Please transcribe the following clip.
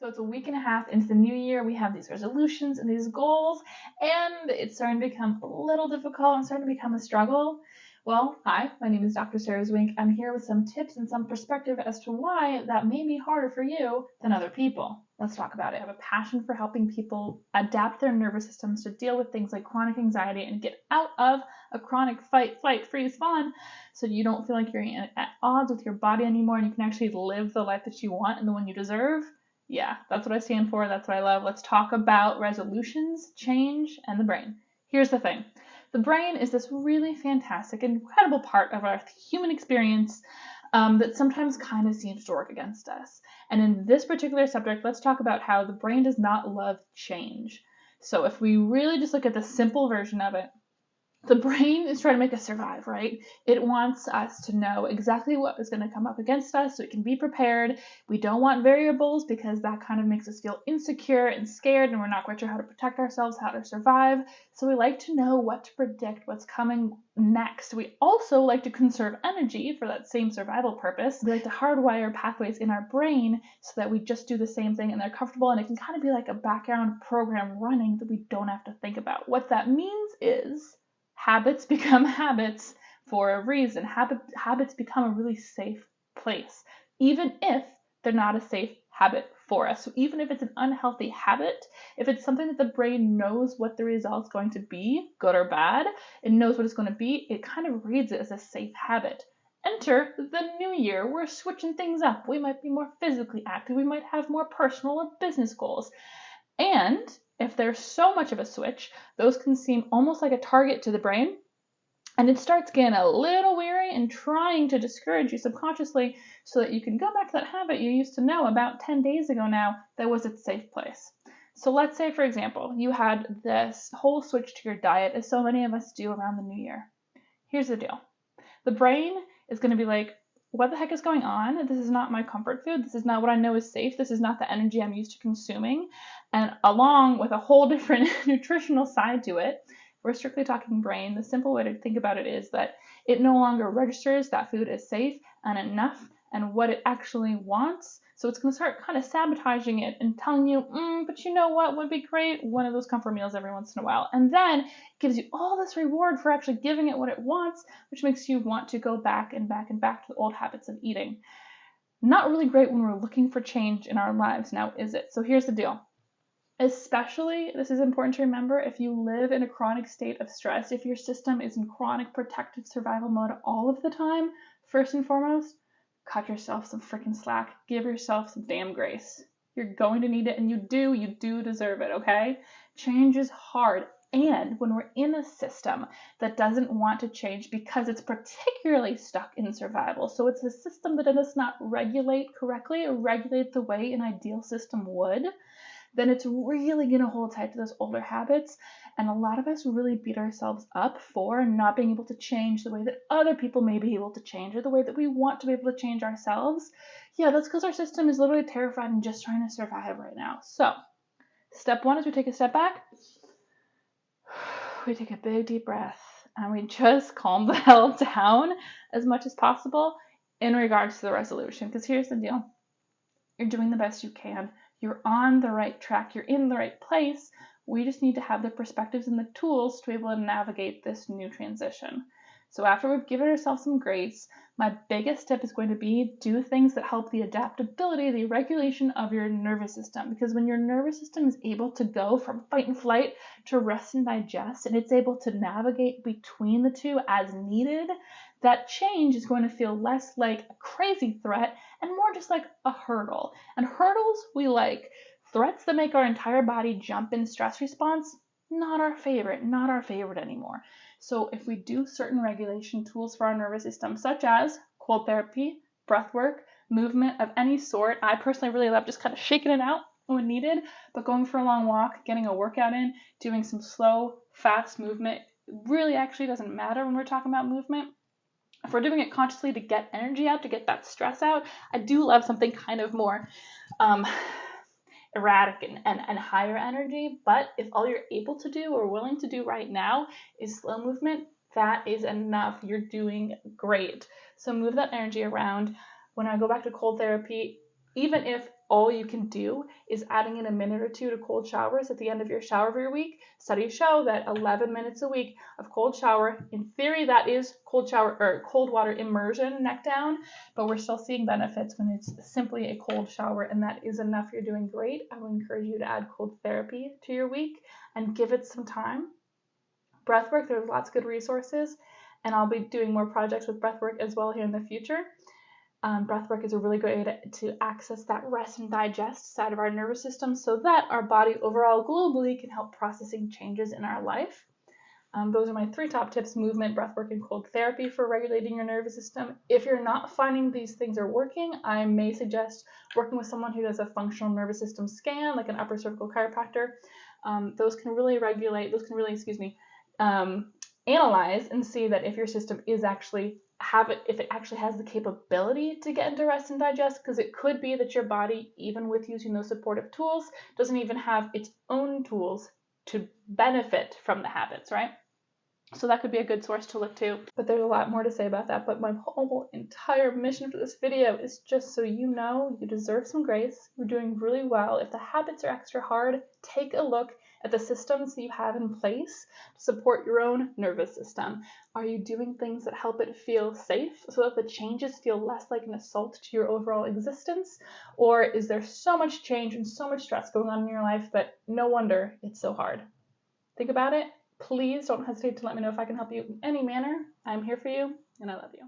So it's a week and a half into the new year. We have these resolutions and these goals, and it's starting to become a little difficult and starting to become a struggle. Well, hi, my name is Dr. Sarah Zwink. I'm here with some tips and some perspective as to why that may be harder for you than other people. Let's talk about it. I have a passion for helping people adapt their nervous systems to deal with things like chronic anxiety and get out of a chronic fight, flight, freeze, fawn, so you don't feel like you're at odds with your body anymore and you can actually live the life that you want and the one you deserve. Yeah, that's what I stand for. That's what I love. Let's talk about resolutions, change, and the brain. Here's the thing. The brain is this really fantastic, incredible part of our human experience that sometimes kind of seems to work against us. And in this particular subject, let's talk about how the brain does not love change. So if we really just look at the simple version of it, the brain is trying to make us survive, right? It wants us to know exactly what is going to come up against us so it can be prepared. We don't want variables because that kind of makes us feel insecure and scared and we're not quite sure how to protect ourselves, how to survive. So we like to know what to predict, what's coming next. We also like to conserve energy for that same survival purpose. We like to hardwire pathways in our brain so that we just do the same thing and they're comfortable and it can kind of be like a background program running that we don't have to think about. What that means is habits become habits for a reason. Habits become a really safe place, even if they're not a safe habit for us. So even if it's an unhealthy habit, if it's something that the brain knows what the result's going to be, good or bad, it knows what it's going to be, it kind of reads it as a safe habit. Enter the new year. We're switching things up. We might be more physically active. We might have more personal or business goals. And if there's so much of a switch, those can seem almost like a target to the brain, and it starts getting a little weary and trying to discourage you subconsciously so that you can go back to that habit you used to know about 10 days ago now that was its safe place. So let's say, for example, you had this whole switch to your diet, as so many of us do around the new year. Here's the deal. The brain is going to be like, what the heck is going on? This is not my comfort food. This is not what I know is safe. This is not the energy I'm used to consuming. And along with a whole different nutritional side to it, we're strictly talking brain. The simple way to think about it is that it no longer registers that food is safe and enough and what it actually wants. So it's going to start kind of sabotaging it and telling you, but you know what would be great? One of those comfort meals every once in a while. And then it gives you all this reward for actually giving it what it wants, which makes you want to go back and back and back to the old habits of eating. Not really great when we're looking for change in our lives now, is it? So here's the deal. Especially, this is important to remember, if you live in a chronic state of stress, if your system is in chronic protective survival mode all of the time, first and foremost, cut yourself some freaking slack. Give yourself some damn grace. You're going to need it, and you do deserve it, okay? Change is hard, and when we're in a system that doesn't want to change because it's particularly stuck in survival, so it's a system that does not regulate correctly or regulate the way an ideal system would, then it's really going to hold tight to those older habits. And a lot of us really beat ourselves up for not being able to change the way that other people may be able to change or the way that we want to be able to change ourselves. Yeah, that's because our system is literally terrified and just trying to survive right now. So, step one is we take a step back. We take a big deep breath and we just calm the hell down as much as possible in regards to the resolution. Because here's the deal. You're doing the best you can. You're on the right track. You're in the right place. We just need to have the perspectives and the tools to be able to navigate this new transition. So after we've given ourselves some grace, my biggest tip is going to be do things that help the adaptability, the regulation of your nervous system. Because when your nervous system is able to go from fight and flight to rest and digest, and it's able to navigate between the two as needed, that change is going to feel less like a crazy threat and more just like a hurdle. And hurdles we like. Threats that make our entire body jump in stress response, not our favorite anymore. So if we do certain regulation tools for our nervous system, such as cold therapy, breathwork, movement of any sort, I personally really love just kind of shaking it out when needed, but going for a long walk, getting a workout in, doing some slow, fast movement, really actually doesn't matter when we're talking about movement. If we're doing it consciously to get energy out, to get that stress out, I do love something kind of more erratic and higher energy. But if all you're able to do or willing to do right now is slow movement, that is enough. You're doing great. So move that energy around. When I go back to cold therapy, Even if all you can do is adding in a minute or two to cold showers at the end of your shower of your week, studies show that 11 minutes a week of cold shower, in theory that is cold shower or cold water immersion neck down, but we're still seeing benefits when it's simply a cold shower, and that is enough. You're doing great. I would encourage you to add cold therapy to your week and give it some time. Breathwork, there's lots of good resources, and I'll be doing more projects with Breathwork as well here in the future. Breathwork is a really great way to access that rest and digest side of our nervous system so that our body overall globally can help processing changes in our life. Those are my 3 top tips: movement, breathwork, and cold therapy for regulating your nervous system. If you're not finding these things are working, I may suggest working with someone who does a functional nervous system scan, like an upper cervical chiropractor. Those can really analyze and see that if your system is actually if it actually has the capability to get into rest and digest, because it could be that your body, even with using those supportive tools, doesn't even have its own tools to benefit from the habits, right? So that could be a good source to look to. But there's a lot more to say about that. But my whole entire mission for this video is just so you know you deserve some grace. You're doing really well. If the habits are extra hard, take a look at the systems that you have in place to support your own nervous system. Are you doing things that help it feel safe so that the changes feel less like an assault to your overall existence? Or is there so much change and so much stress going on in your life that no wonder it's so hard? Think about it. Please don't hesitate to let me know if I can help you in any manner. I'm here for you, and I love you.